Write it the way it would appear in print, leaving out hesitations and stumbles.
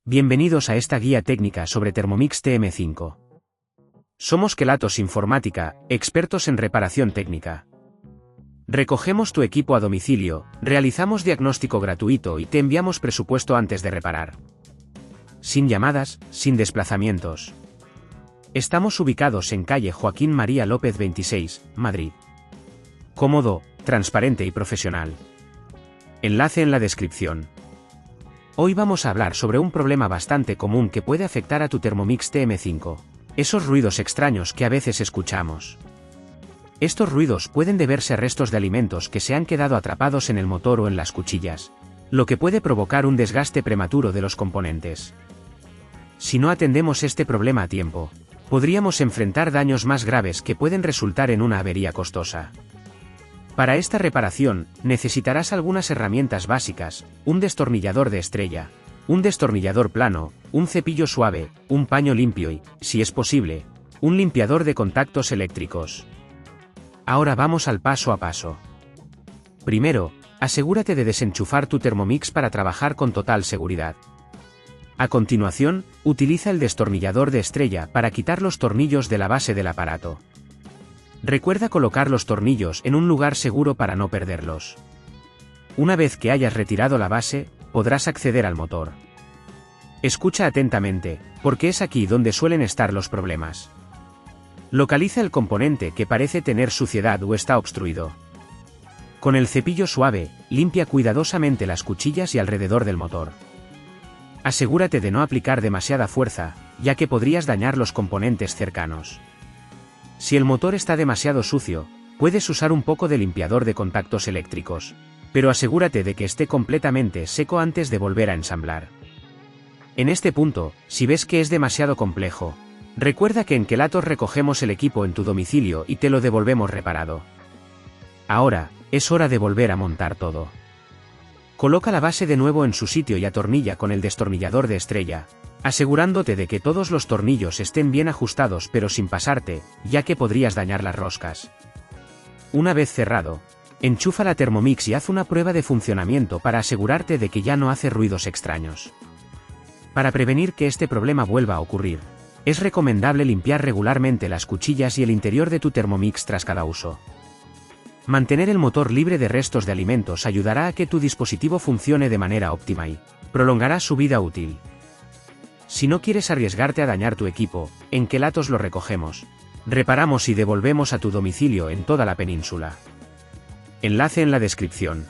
Bienvenidos a esta guía técnica sobre Thermomix TM5. Somos Kelatos Informática, expertos en reparación técnica. Recogemos tu equipo a domicilio, realizamos diagnóstico gratuito y te enviamos presupuesto antes de reparar. Sin llamadas, sin desplazamientos. Estamos ubicados en calle Joaquín María López 26, Madrid. Cómodo, transparente y profesional. Enlace en la descripción. Hoy vamos a hablar sobre un problema bastante común que puede afectar a tu Thermomix TM5. Esos ruidos extraños que a veces escuchamos. Estos ruidos pueden deberse a restos de alimentos que se han quedado atrapados en el motor o en las cuchillas, lo que puede provocar un desgaste prematuro de los componentes. Si no atendemos este problema a tiempo, podríamos enfrentar daños más graves que pueden resultar en una avería costosa. Para esta reparación, necesitarás algunas herramientas básicas: un destornillador de estrella, un destornillador plano, un cepillo suave, un paño limpio y, si es posible, un limpiador de contactos eléctricos. Ahora vamos al paso a paso. Primero, asegúrate de desenchufar tu Thermomix para trabajar con total seguridad. A continuación, utiliza el destornillador de estrella para quitar los tornillos de la base del aparato. Recuerda colocar los tornillos en un lugar seguro para no perderlos. Una vez que hayas retirado la base, podrás acceder al motor. Escucha atentamente, porque es aquí donde suelen estar los problemas. Localiza el componente que parece tener suciedad o está obstruido. Con el cepillo suave, limpia cuidadosamente las cuchillas y alrededor del motor. Asegúrate de no aplicar demasiada fuerza, ya que podrías dañar los componentes cercanos. Si el motor está demasiado sucio, puedes usar un poco de limpiador de contactos eléctricos, pero asegúrate de que esté completamente seco antes de volver a ensamblar. En este punto, si ves que es demasiado complejo, recuerda que en Kelatos recogemos el equipo en tu domicilio y te lo devolvemos reparado. Ahora, es hora de volver a montar todo. Coloca la base de nuevo en su sitio y atornilla con el destornillador de estrella, asegurándote de que todos los tornillos estén bien ajustados pero sin pasarte, ya que podrías dañar las roscas. Una vez cerrado, enchufa la Thermomix y haz una prueba de funcionamiento para asegurarte de que ya no hace ruidos extraños. Para prevenir que este problema vuelva a ocurrir, es recomendable limpiar regularmente las cuchillas y el interior de tu Thermomix tras cada uso. Mantener el motor libre de restos de alimentos ayudará a que tu dispositivo funcione de manera óptima y prolongará su vida útil. Si no quieres arriesgarte a dañar tu equipo, en Kelatos lo recogemos, reparamos y devolvemos a tu domicilio en toda la península. Enlace en la descripción.